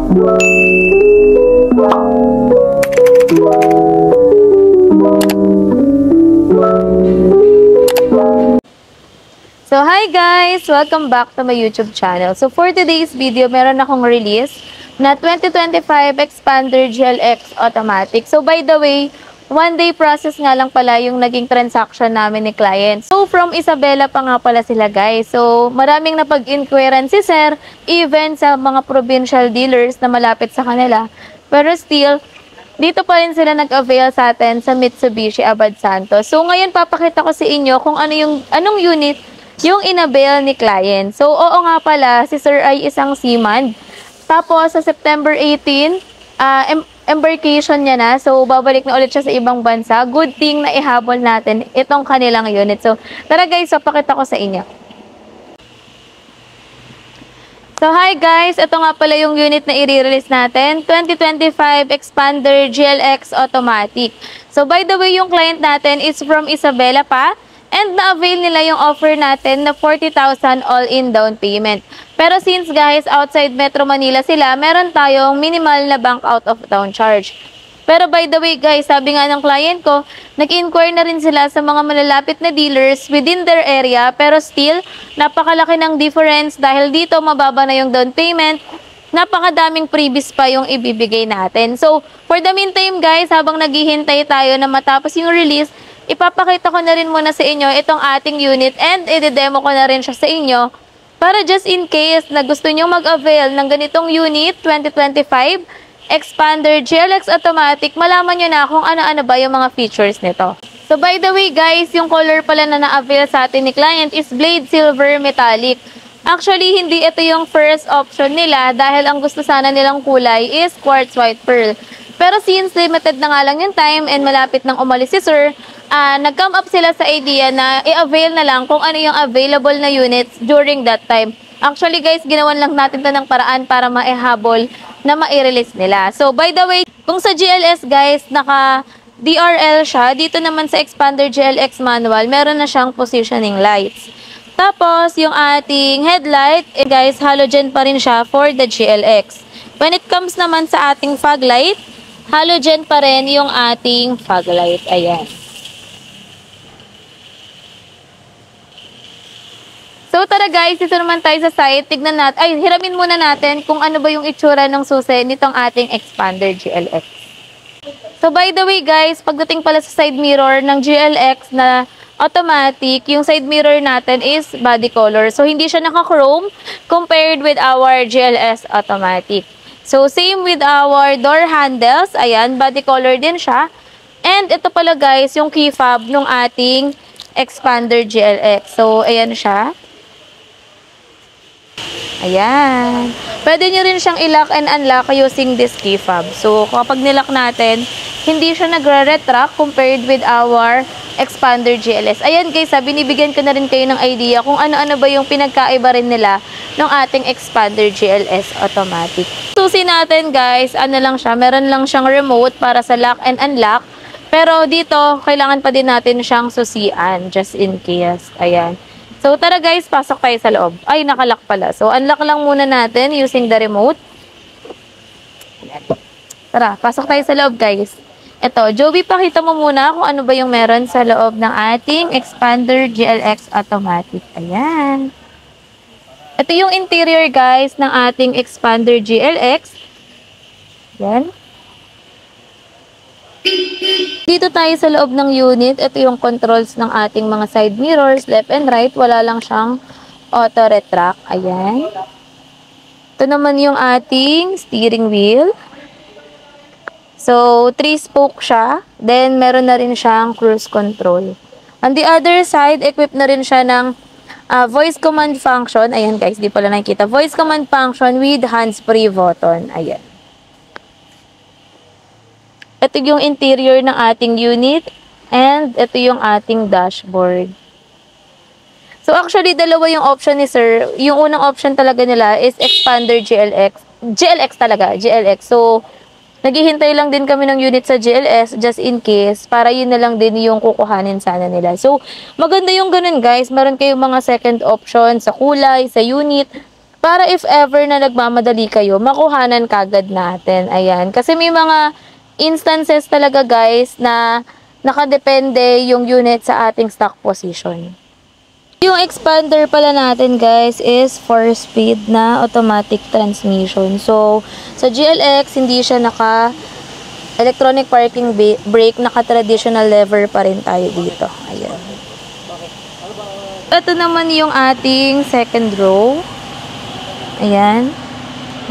So hi guys! Welcome back to my YouTube channel. So for today's video, meron akong release na 2025 Expander GLX Automatic. So by the way, one-day process nga lang pala yung naging transaction namin ni client. So from Isabela pa nga pala sila guys. So maraming napag-inquiran si sir, even sa mga provincial dealers na malapit sa kanila. Pero still, dito pa rin sila nag-avail sa atin sa Mitsubishi Abad Santos. So ngayon papakita ko sa inyo kung anong unit yung inavail ni client. So, oo nga pala, si sir ay isang seaman. Tapos, sa September 18, embarkation niya na. So, babalik na ulit siya sa ibang bansa. Good thing na ihabol natin itong kanilang unit. So, tara guys, papakita ko sa inyo. So, hi guys! Ito nga pala yung unit na i-release natin. 2025 Expander GLX Automatic. So, by the way, yung client natin is from Isabela pa. And na-avail nila yung offer natin na 40,000 all-in down payment. Pero since guys, outside Metro Manila sila, meron tayong minimal na bank out of town charge. Pero by the way guys, sabi nga ng client ko, nag-inquire na rin sila sa mga malalapit na dealers within their area. Pero still, napakalaki ng difference dahil dito mababa na yung down payment. Napakadaming previous pa yung ibibigay natin. So, for the meantime guys, habang naghihintay tayo na matapos yung release, ipapakita ko na rin muna sa inyo itong ating unit and i-demo ko na rin siya sa inyo para just in case na gusto nyo mag-avail ng ganitong unit 2025 Expander GLX Automatic, malaman nyo na kung ano-ano ba yung mga features nito. So by the way guys, yung color pala na na-avail sa atin ni client is Blade Silver Metallic. Actually, hindi ito yung first option nila dahil ang gusto sana nilang kulay is Quartz White Pearl. Pero since limited na nga lang yung time and malapit nang umalis si sir, nag-come up sila sa idea na i-avail na lang kung ano yung available na units during that time. Actually guys, ginawan lang natin ito ng paraan para maihabol na ma-release nila. So by the way, kung sa GLS guys, naka DRL siya, dito naman sa Expander GLX manual, meron na siyang positioning lights. Tapos yung ating headlight, guys, halogen pa rin siya for the GLX. When it comes naman sa ating fog light, halogen pa rin yung ating fog light. Ayan. So tara guys, dito naman tayo sa site. Tignan natin, hiramin muna natin kung ano ba yung itsura ng susi nitong ating Expander GLX. So by the way guys, pagdating pala sa side mirror ng GLX na automatic, yung side mirror natin is body color. So hindi siya naka-chrome compared with our GLS automatic. So same with our door handles, ayan, body color din siya. And ito pala guys, yung key fob ng ating Expander GLX. So ayan siya. Ayan. Pwede nyo rin siyang i-lock and unlock using this key fob. So, kapag nilock natin, hindi siya nagre-retract compared with our Expander GLS. Ayan guys, binibigyan ko na rin kayo ng idea kung ano-ano ba yung pinagkaiba rin nila ng ating Expander GLS automatic. Susi natin guys, ano lang siya, meron lang siyang remote para sa lock and unlock. Pero dito, kailangan pa din natin siyang susian just in case. Ayan. So, tara guys, pasok tayo sa loob. Ay, nakalock pala. So, unlock lang muna natin using the remote. Ayan. Tara, pasok tayo sa loob guys. Ito, Joby, pakita mo muna kung ano ba yung meron sa loob ng ating Expander GLX Automatic. Ayan. Ito yung interior guys ng ating Expander GLX. Ayan. Dito tayo sa loob ng unit. Ito yung controls ng ating mga side mirrors, left and right. Wala lang siyang auto retract. Ayan. Ito naman yung ating steering wheel. So, 3-spoke siya. Then, meron na rin siyang cruise control. On the other side, equipped na rin siya ng voice command function. Ayan guys, di pala nakikita. Voice command function with hands-free button. Ayan. Ito yung interior ng ating unit and ito yung ating dashboard. So actually, dalawa yung option ni sir. Yung unang option talaga nila is Expander GLX. GLX talaga, GLX. So, naghihintay lang din kami ng unit sa GLS just in case para yun na lang din yung kukuhanin sana nila. So, maganda yung ganun guys. Meron kayong mga second option sa kulay, sa unit. para if ever na nagmamadali kayo, makuhanan kagad natin. Ayan. Kasi may mga instances talaga guys na nakadepende yung unit sa ating stock position. Yung expander pala natin guys is 4-speed na automatic transmission. So, sa GLX hindi siya naka electronic parking brake, naka-traditional lever pa rin tayo dito. Ayan. Ito naman yung ating second row. Ayan.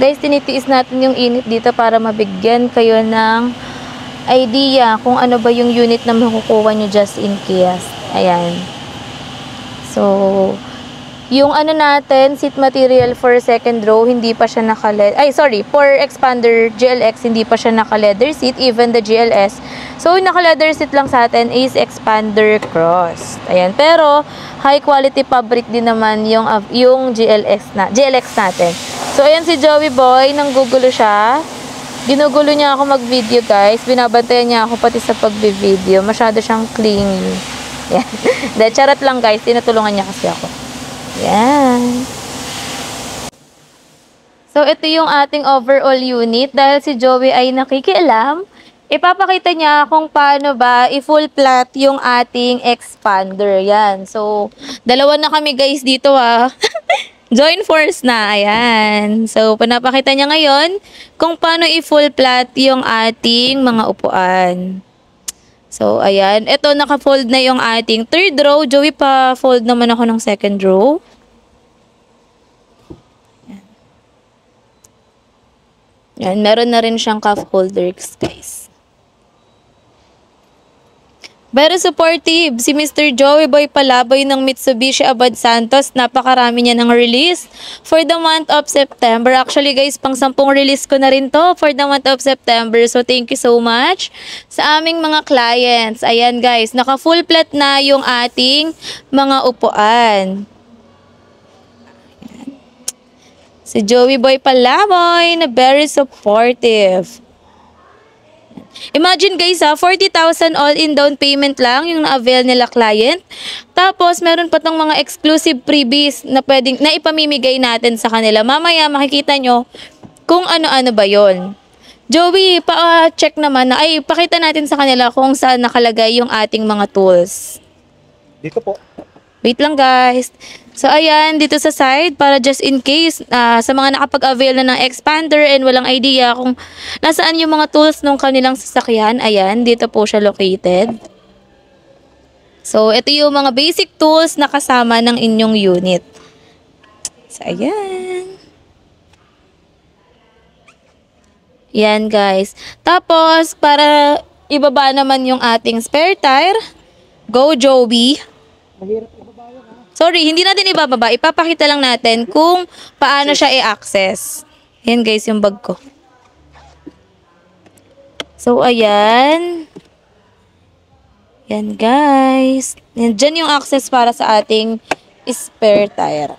Guys, tinitiis natin yung init dito para mabigyan kayo ng idea kung ano ba yung unit na makukuha nyo just in case. Ayan. So, yung ano natin, seat material for second row, hindi pa siya for expander GLX, hindi pa siya naka-leather seat, even the GLS. So, yung naka-leather seat lang sa atin is expander cross. Ayan, pero high quality fabric din naman yung GLX natin. So, ayan si Joey Boy, nanggugulo siya. Ginugulo niya ako mag-video, guys. Binabantayan niya ako pati sa pag-video. Masyado siyang clingy. Yan. Dahil charot lang guys, tinutulungan niya kasi ako. Yan. So, ito yung ating overall unit. Dahil si Joey ay nakikialam, ipapakita niya kung paano ba i-full flat yung ating expander. Yan. So, dalawa na kami guys dito Join force na. Ayan. So, pinapakita niya ngayon kung paano i-full flat yung ating mga upuan. So, ayan. Ito, naka-fold na yung ating third row. Joey, pa-fold naman ako ng second row. Ayan. Ayan, meron na rin siyang cuff holders, guys. Very supportive si Mr. Joey Boy Palaboy ng Mitsubishi Abad Santos. Napakarami niya ng release for the month of September. Actually guys, pang 10 release ko na rin to for the month of September. So thank you so much sa aming mga clients. Ayan guys, naka full flat na yung ating mga upuan. Ayan. Si Joey Boy Palaboy na very supportive. Imagine guys 40,000 all-in down payment lang yung na-avail nila client. Tapos meron pa tong mga exclusive freebies na pwedeng na ipamimigay natin sa kanila. Mamaya makikita nyo kung ano-ano ba yon. Joey, pa-check naman pakita natin sa kanila kung saan nakalagay yung ating mga tools. Dito po. Wait lang guys. So, ayan, dito sa side, para just in case, sa mga nakapag-avail na ng expander and walang idea kung nasaan yung mga tools ng kanilang sasakyan, ayan, dito po siya located. So, ito yung mga basic tools na kasama ng inyong unit. So, ayan. Yan, guys. Tapos, para ibaba naman yung ating spare tire, go, Joey. Mahirap. Sorry, hindi natin ibababa. Ipapakita lang natin kung paano siya i-access. Yan guys, yung bag ko. So, ayan. Yan guys. Diyan yung access para sa ating spare tire.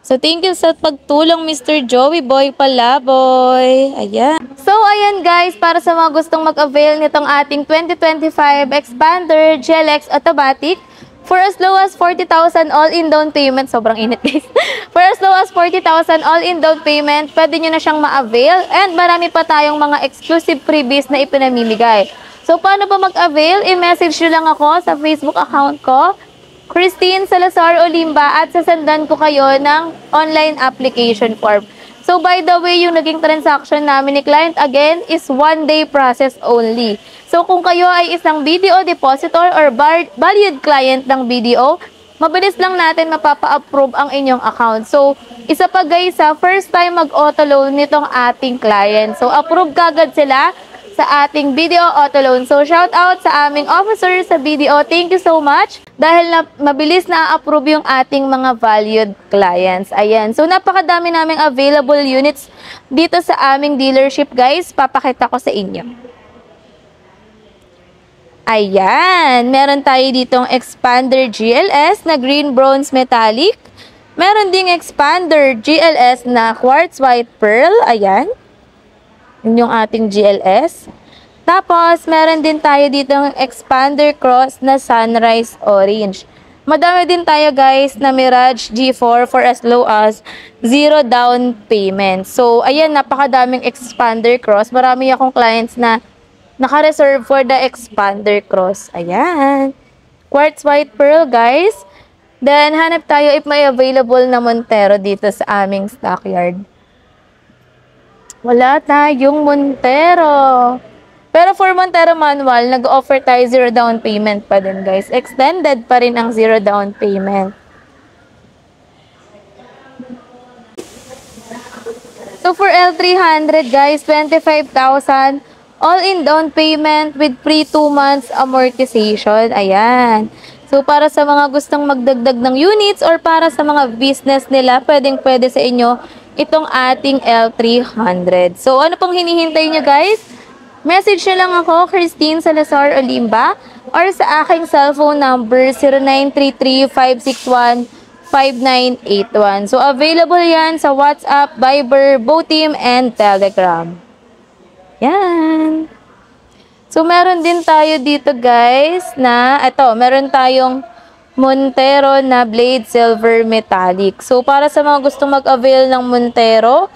So, thank you sa pagtulong Mr. Joey Boy Palaboy. Ayan. So, ayan guys, para sa mga gustong mag-avail nitong ating 2025 Expander GLX Automatic, for as low as 40,000 all-in down payment, sobrang init guys. For as low as 40,000 all-in down payment, pwede nyo na siyang ma-avail and marami pa tayong mga exclusive freebies na ipinamimigay. So, paano ba mag-avail? I-message nyo lang ako sa Facebook account ko, Christine Salazar Olimba, at sasandan ko kayo ng online application form. So, by the way, yung naging transaction namin ni client, again, is 1-day process only. So, kung kayo ay isang BDO depositor or valued client ng BDO, mabilis lang natin mapapa-approve ang inyong account. So, isa pa guys, first time mag-auto loan nitong ating client. So, approve kagad sila sa ating BDO auto loan. So, shout out sa aming officer sa BDO. Thank you so much dahil mabilis na approve yung ating mga valued clients. Ayan. So, napakadami naming available units dito sa aming dealership, guys. Papakita ko sa inyo. Ayan. Meron tayo ditong Expander GLS na green bronze metallic. Meron ding Expander GLS na quartz white pearl. Ayan. Yun yung ating GLS. Tapos, meron din tayo dito ng Expander Cross na Sunrise Orange. Madami din tayo guys na Mirage G4 for as low as 0 down payment. So, ayan, napakadaming expander cross. Marami akong clients na naka-reserve for the expander cross. Ayan. Quartz white pearl guys. Then, hanap tayo if may available na Montero dito sa aming stockyard. Wala tayong Montero. Pero for Montero manual, nag-offer tayo 0 down payment pa din guys. Extended pa rin ang 0 down payment. So for L300 guys, 25,000 all-in down payment with free 2 months amortization. Ayan. So para sa mga gustong magdagdag ng units or para sa mga business nila, pwedeng-pwede sa inyo itong ating L300. So ano pong hinihintay nyo guys? Message nyo lang ako, Christine Salazar Olimba, or sa aking cellphone number 0933-561-5981. So, available yan sa WhatsApp, Viber, Boteam, and Telegram. Yan. So, meron din tayo dito guys na, meron tayong Montero na Blade Silver Metallic. So, para sa mga gustong mag-avail ng Montero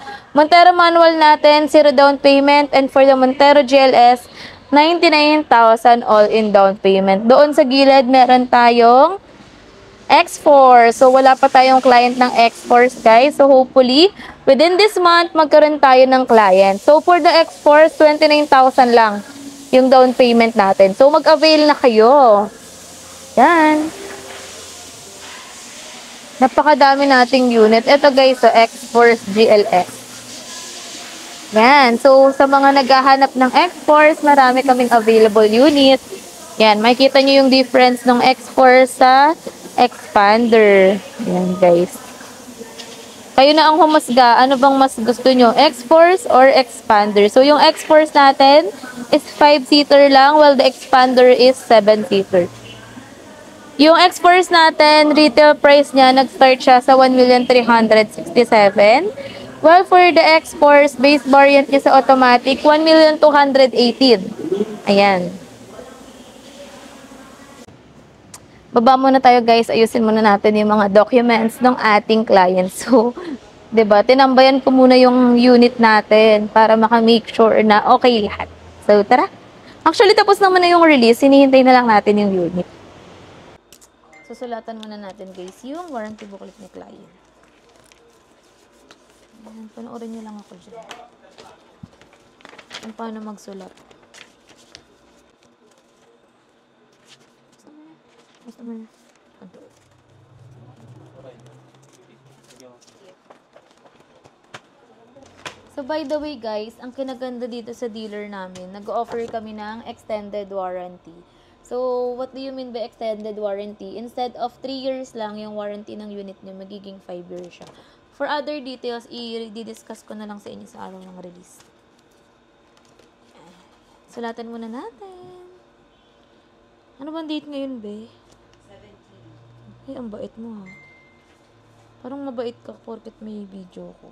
manual natin, 0 down payment. And for the Montero GLS, 99,000 all-in down payment. Doon sa gilid, meron tayong X4. So, wala pa tayong client ng X4 guys. So, hopefully, within this month, magkaroon tayo ng client. So, for the X4, 29,000 lang yung down payment natin. So, mag-avail na kayo. Yan. Napakadami nating unit. Ito guys, so X-Force GLS. Yan. So, sa mga naghahanap ng X-Force, marami kaming available unit. Yan. Makikita nyo yung difference ng X-Force sa Expander. Yan guys. Kayo na ang humusga. Ano bang mas gusto nyo? X-Force or Expander? So, yung X-Force natin is 5-seater lang, while the Expander is 7-seater. Yung X-Force natin, retail price niya, nag-start siya sa 1,367,000. Well, for the X-Force, base variant niya sa automatic, 1,218,000. Ayan. Baba muna tayo guys, ayusin muna natin yung mga documents ng ating client. So, 'di ba? Tinambayan ko muna yung unit natin para maka-make sure na okay lahat. So, tara. Actually, tapos naman na yung release, hinihintay na lang natin yung unit. Susulatan muna natin guys yung warranty booklet ni client. Ayan, panoorin nyo lang ako dyan. Kung paano magsulat. Basta mo na. So by the way guys, ang kinaganda dito sa dealer namin, nag-offer kami ng extended warranty. So, what do you mean by extended warranty? Instead of 3 years lang yung warranty ng unit nyo, magiging 5 years siya. For other details, i-discuss ko na lang sa inyo sa araw ng release. Sulatan muna natin. Ano bang date ngayon, be? 17. Ay, ang bait mo, ha? Parang mabait ka porket may video ko.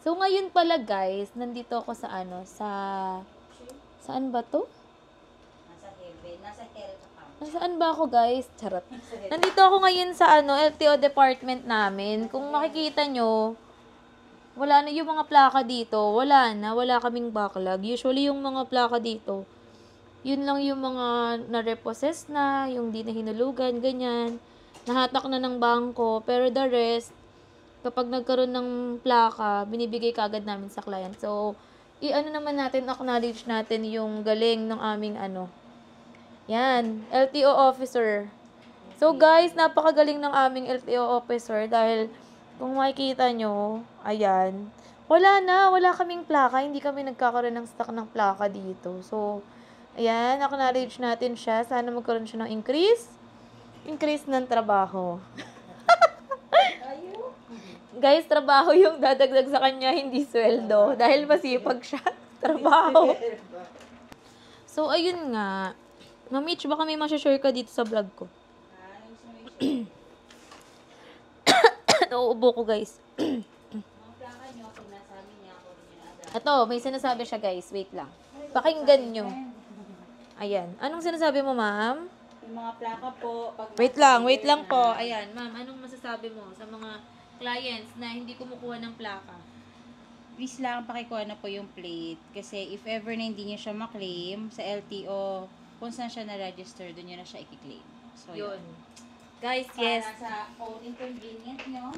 So, ngayon pala, guys, nandito ako sa saan ba to? Nasaan ba ako guys? Charot. Nandito ako ngayon sa LTO department namin. Kung makikita nyo, wala na yung mga plaka dito. Wala kaming backlog. Usually yung mga plaka dito, yun lang yung mga na-repossess na, yung di na hinulugan, ganyan. Nahatak na ng bangko. Pero the rest, kapag nagkaroon ng plaka, binibigay kagad namin sa client. So, naman natin, acknowledge natin yung galing ng aming yan, LTO officer. So guys, napakagaling ng aming LTO officer dahil kung makikita nyo, ayan, wala kaming plaka, hindi kami nagkakaroon ng stock ng plaka dito. So, ayan, acknowledge natin siya. Sana magkaroon siya ng increase ng trabaho. Guys, trabaho yung dadagdag sa kanya, hindi sweldo. Dahil masipag siya, trabaho. So, ayun nga. Mitch, baka may masashare ka dito sa vlog ko. Nauubo ko, guys. Ito, may sinasabi siya, guys. Wait lang. Pakinggan nyo. Ayan. Anong sinasabi mo, ma'am? Yung mga plaka po, pag Wait lang po. Ayan, ma'am, anong masasabi mo sa mga clients na hindi kumukuha ng plaka? Please lang pakikuha na po yung plate. Kasi if ever na hindi niyo siya maklaim sa LTO, kung saan siya na-register, doon niyo na siya i-claim. So, Yun. Guys, Para yes. sa own inconvenience nyo.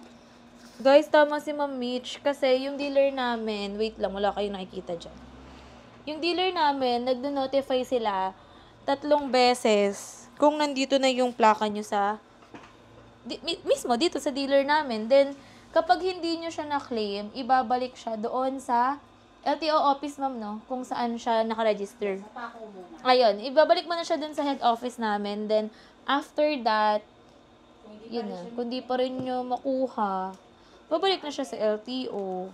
Guys, tama si Ma'am Mitch kasi yung dealer namin, wait lang, wala kayong nakikita dyan. Yung dealer namin, nagdo-notify sila 3 beses kung nandito na yung plaka nyo sa, mismo dito sa dealer namin. Then, kapag hindi nyo siya na-claim, ibabalik siya doon sa LTO office, ma'am, no? Kung saan siya nakaregister. Sa pako muna. Ayun, ibabalik mo na siya doon sa head office namin. Then, after that, yun na. Kung di pa rin nyo makuha, babalik na siya sa LTO.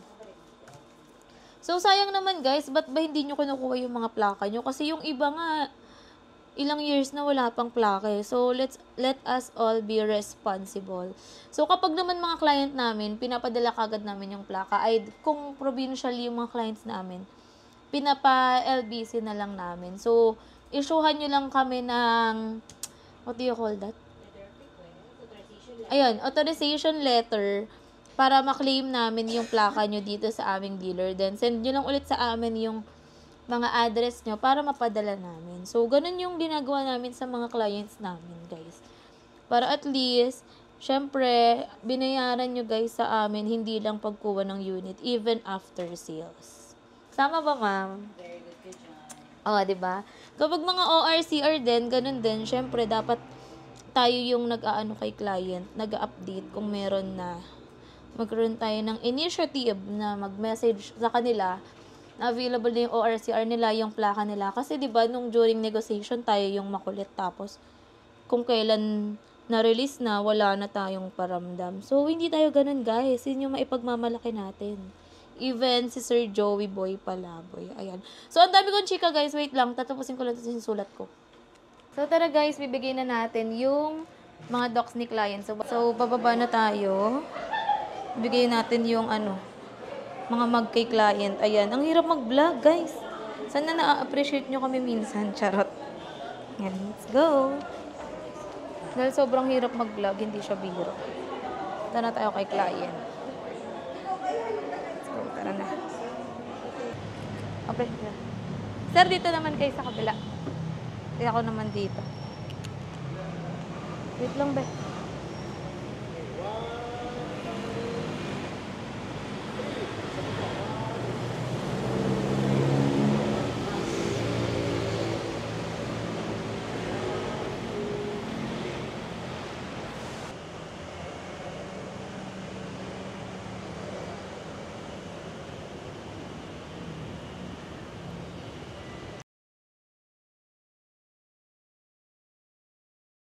So, sayang naman guys, ba't ba hindi nyo kinukuha yung mga plaka nyo? Kasi yung iba nga, ilang years na wala pang plaka eh. So, let us all be responsible. So, kapag naman mga client namin, pinapadala kagad namin yung plaka, ay kung provincial yung mga clients namin, pinapa-LBC na lang namin. So, issuehan nyo lang kami ng, what do you call that? Ayun, authorization letter para ma-claim namin yung plaka nyo dito sa aming dealer. Then, send nyo lang ulit sa amin yung mga address nyo para mapadala namin. So, ganun yung ginagawa namin sa mga clients namin, guys. Para at least, syempre, binayaran nyo guys sa amin, hindi lang pagkuha ng unit, even after sales. Tama ba, ma'am? Very good ka dyan. Oo, diba? Kapag mga ORCR din, ganun din, syempre, dapat tayo yung nag-aano kay client, nag-update kung meron na. Magkaroon tayo ng initiative na mag-message sa kanila na available na yung ORCR nila, yung plaka nila. Kasi 'di ba nung during negotiation tayo yung makulit, tapos kung kailan na-release na, wala na tayong paramdam. So, hindi tayo ganun, guys. Yun yung maipagmamalaki natin. Even si Sir Joey Boy Palaboy. Ayan. So, ang dami kong chika, guys. Wait lang. Tatapusin ko lang ito sulat ko. So, tara, guys. Bibigay na natin yung mga docs ni client. So bababa na tayo. Bigay natin yung mga mag kay client. Ayan. Ang hirap mag-vlog, guys. Sana na-appreciate nyo kami minsan. Charot. Ayan. Let's go. Dahil sobrang hirap mag-vlog, hindi siya biro. Tara na tayo kay client. Let's go. Tara na. Okay. Sir, dito naman kayo sa kabila. Ako naman dito. Wait lang, be.